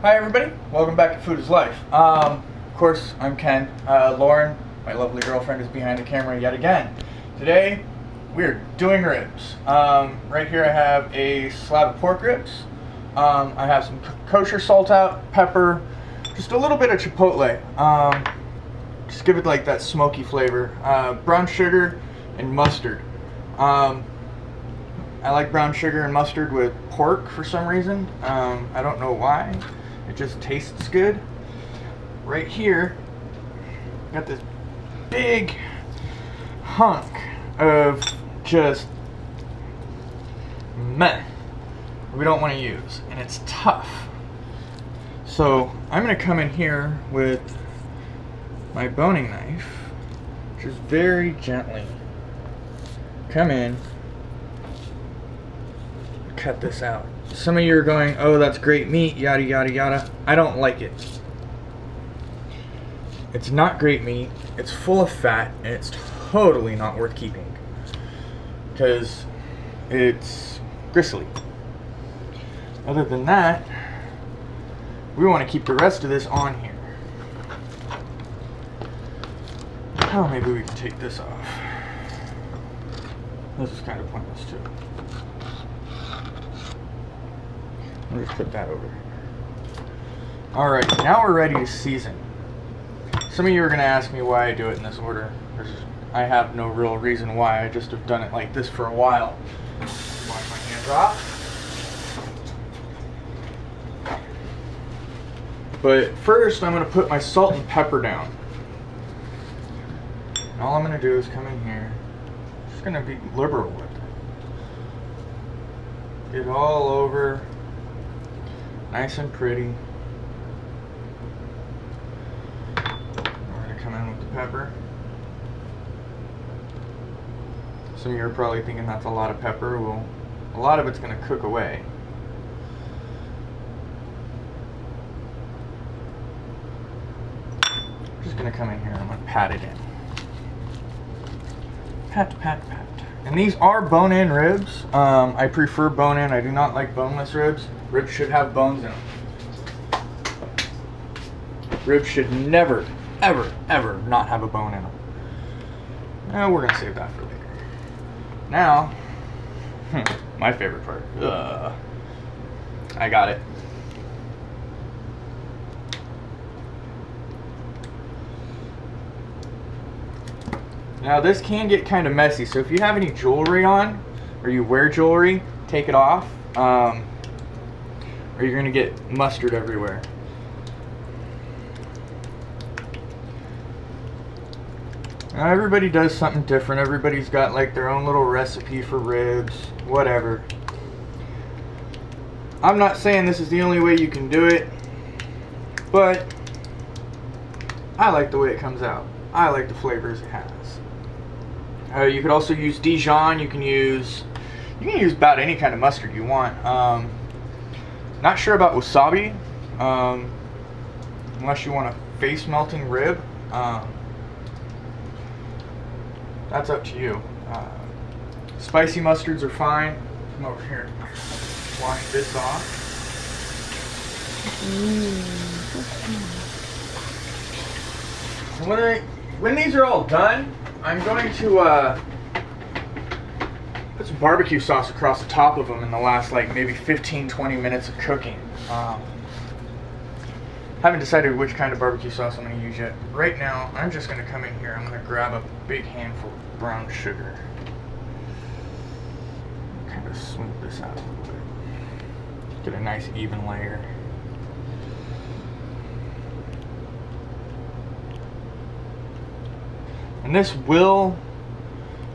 Hi everybody, welcome back to Food is Life. Of course, I'm Ken. Lauren, my lovely girlfriend, is behind the camera yet again. Today, we're doing ribs. Right here I have a slab of pork ribs. I have some kosher salt out, pepper, just a little bit of chipotle. Just give it like that smoky flavor. Brown sugar and mustard. I like brown sugar and mustard with pork for some reason. I don't know why. It just tastes good. Right here, got this big hunk of just meh we don't want to use, and it's tough. So I'm gonna come in here with my boning knife, just very gently come in, cut this out. Some of you are going, oh, that's great meat, yada yada yada. I don't like it. It's not great meat, it's full of fat, and it's totally not worth keeping because it's gristly. Other than that, we want to keep the rest of this on here. Oh, maybe we can take this off. This is kind of pointless too. I'll just put that over. Alright, now we're ready to season. Some of you are going to ask me why I do it in this order. I have no real reason why, I just have done it like this for a while. Wash my hands off. But first I'm going to put my salt and pepper down. And all I'm going to do is come in here. I'm just going to be liberal with it. Get all over. Nice and pretty. We're going to come in with the pepper. Some of you are probably thinking that's a lot of pepper. Well, a lot of it's going to cook away. I'm just going to come in here and I'm going to pat it in. Pat, pat, pat. And these are bone-in ribs. I prefer bone-in. I do not like boneless ribs. Ribs should have bones in them. Ribs should never, ever, ever not have a bone in them. Now we're going to save that for later. Now, my favorite part. I got it. Now this can get kind of messy, so if you have any jewelry on, or you wear jewelry, take it off. Or you're going to get mustard everywhere. Now everybody does something different. Everybody's got like their own little recipe for ribs, whatever. I'm not saying this is the only way you can do it, but I like the way it comes out. I like the flavors it has. You could also use Dijon. You can use about any kind of mustard you want. Not sure about wasabi, unless you want a face melting rib. That's up to you. Spicy mustards are fine. Come over here. Wash this off. When these are all done, I'm going to put some barbecue sauce across the top of them in the last like maybe 15-20 minutes of cooking. Haven't decided which kind of barbecue sauce I'm going to use yet. Right now, I'm just going to come in here. I'm going to grab a big handful of brown sugar. Kind of smooth this out a little bit. Get a nice even layer. And this will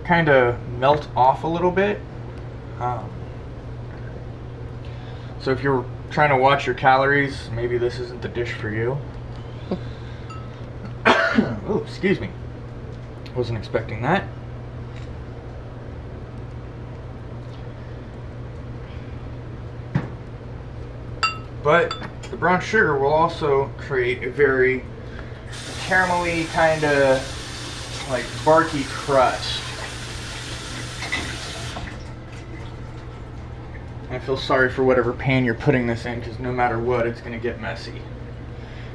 kind of melt off a little bit. So if you're trying to watch your calories, maybe this isn't the dish for you. Oh, excuse me. Wasn't expecting that. But the brown sugar will also create a very caramelly kind of like barky crust. I feel sorry for whatever pan you're putting this in, because no matter what, it's going to get messy.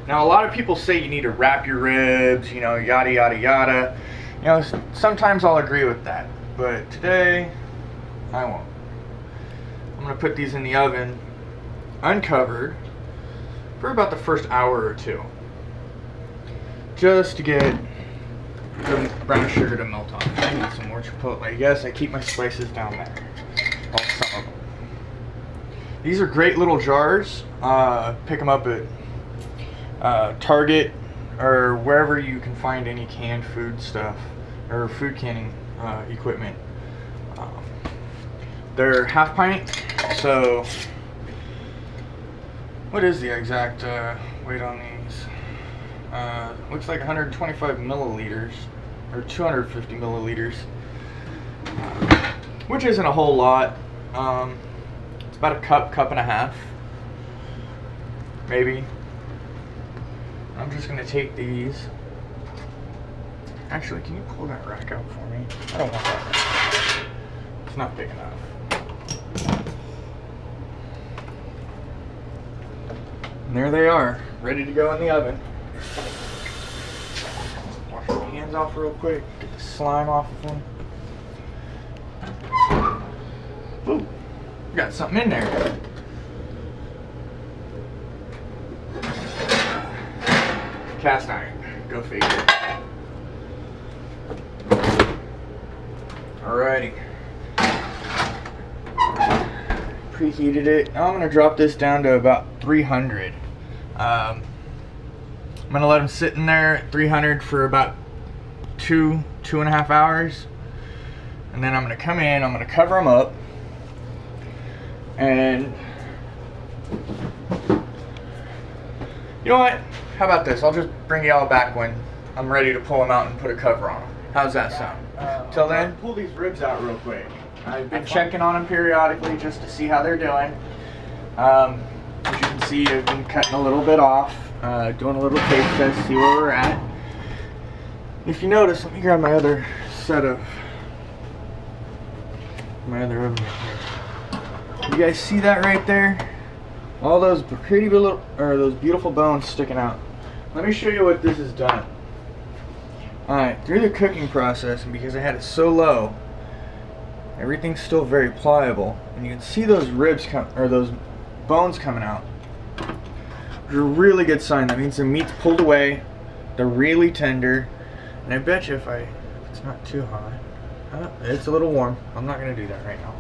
Now, a lot of people say you need to wrap your ribs, you know, yada, yada, yada. You know, sometimes I'll agree with that, but today, I won't. I'm going to put these in the oven, uncovered, for about the first hour or two. Just to get the brown sugar to melt off. I need some more chipotle. Yes, I keep my spices down there. Well, some of them. These are great little jars. Pick them up at Target or wherever you can find any canned food stuff or food canning equipment. They're half pint, so what is the exact weight on these? Looks like 125 milliliters or 250 milliliters, which isn't a whole lot. It's about a cup and a half, maybe. I'm just gonna take these. Actually, can you pull that rack out for me? I don't want that rack. It's not big enough. And there they are, ready to go in the oven. Wash my hands off real quick, get the slime off of them. Ooh, got something in there. Cast iron, go figure. Alrighty. Preheated it. Now I'm going to drop this down to about 300. I'm going to let them sit in there at 300 for about 2.5 hours. And then I'm going to come in, I'm going to cover them up. And you know what? How about this? I'll just bring y'all back when I'm ready to pull them out and put a cover on them. How's that sound? Till then, pull these ribs out real quick. I've been checking on them periodically just to see how they're doing. As you can see, I've been cutting a little bit off, doing a little taste test, see where we're at. If you notice, let me grab my other set of my other oven here. You guys see that right there? All those pretty little, or those beautiful bones sticking out. Let me show you what this has done. Alright, through the cooking process, and because I had it so low, everything's still very pliable, and you can see those ribs or those bones coming out. It's a really good sign. That means the meat's pulled away. They're really tender, and I bet you if it's not too hot, it's a little warm. I'm not gonna do that right now.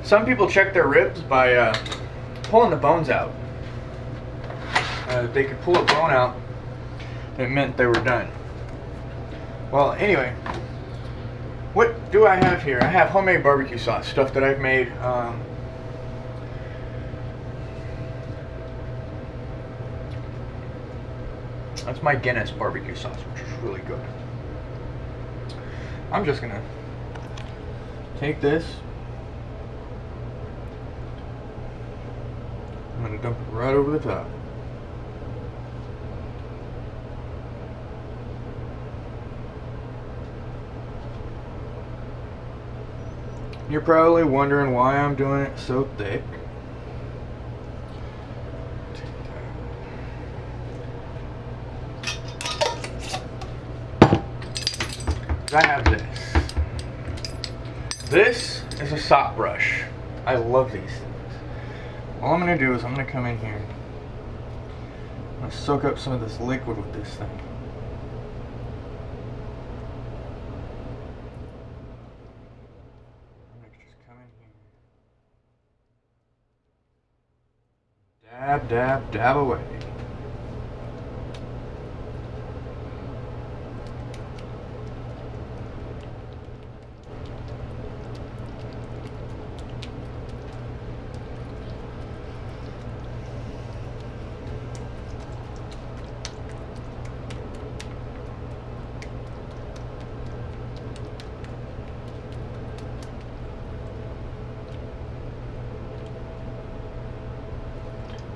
Some people check their ribs by pulling the bones out. If they could pull a bone out, it meant they were done. Well, anyway, what do I have here? I have homemade barbecue sauce, stuff that I've made. That's my Guinness barbecue sauce, which is really good. I'm just gonna take this. I'm gonna dump it right over the top. You're probably wondering why I'm doing it so thick. I have this. This is a sock brush. I love these things. All I'm going to do is I'm going to come in here. I'm going to soak up some of this liquid with this thing. I'm going to just come in here. Dab, dab, dab away.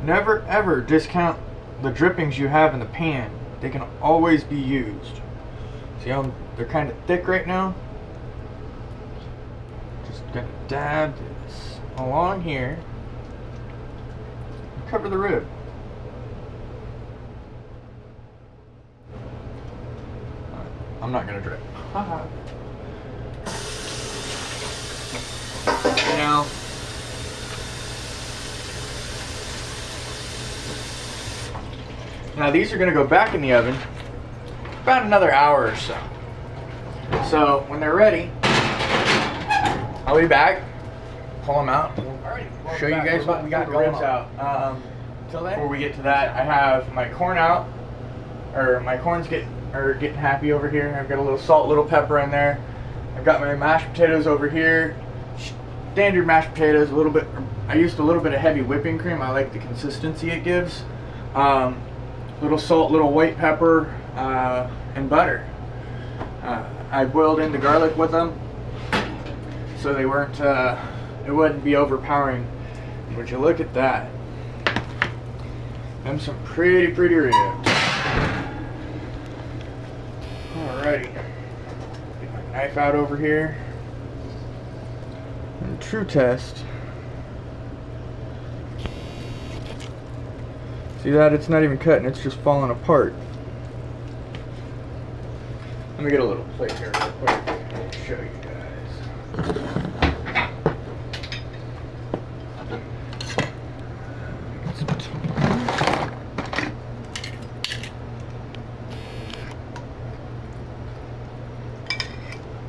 Never ever discount the drippings you have in the pan. They can always be used. See how they're kind of thick right now? Just gonna dab this along here. Cover the rib. I'm not gonna drip. Now these are gonna go back in the oven about another hour or so. So when they're ready, I'll be back, pull them out, show you guys what we got going on. Till then, before we get to that, I have my corn out, or my corn's getting happy over here. I've got a little salt, little pepper in there. I've got my mashed potatoes over here. Standard mashed potatoes, a little bit. I used a little bit of heavy whipping cream. I like the consistency it gives. Little salt, little white pepper, and butter. I boiled in the garlic with them, so they weren't. It wouldn't be overpowering. Would you look at that? Them some pretty ribs. Alrighty. Get my knife out over here. And true test. See that? It's not even cutting, it's just falling apart. Let me get a little plate here real quick and show you guys.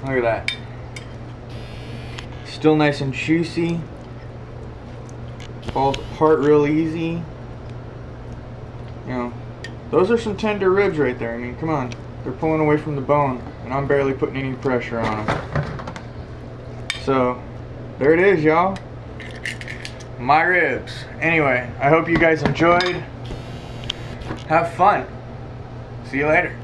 Look at that. Still nice and juicy. Falls apart real easy. You know, those are some tender ribs right there. I mean, come on. They're pulling away from the bone, and I'm barely putting any pressure on them. So, there it is, y'all. My ribs. Anyway, I hope you guys enjoyed. Have fun. See you later.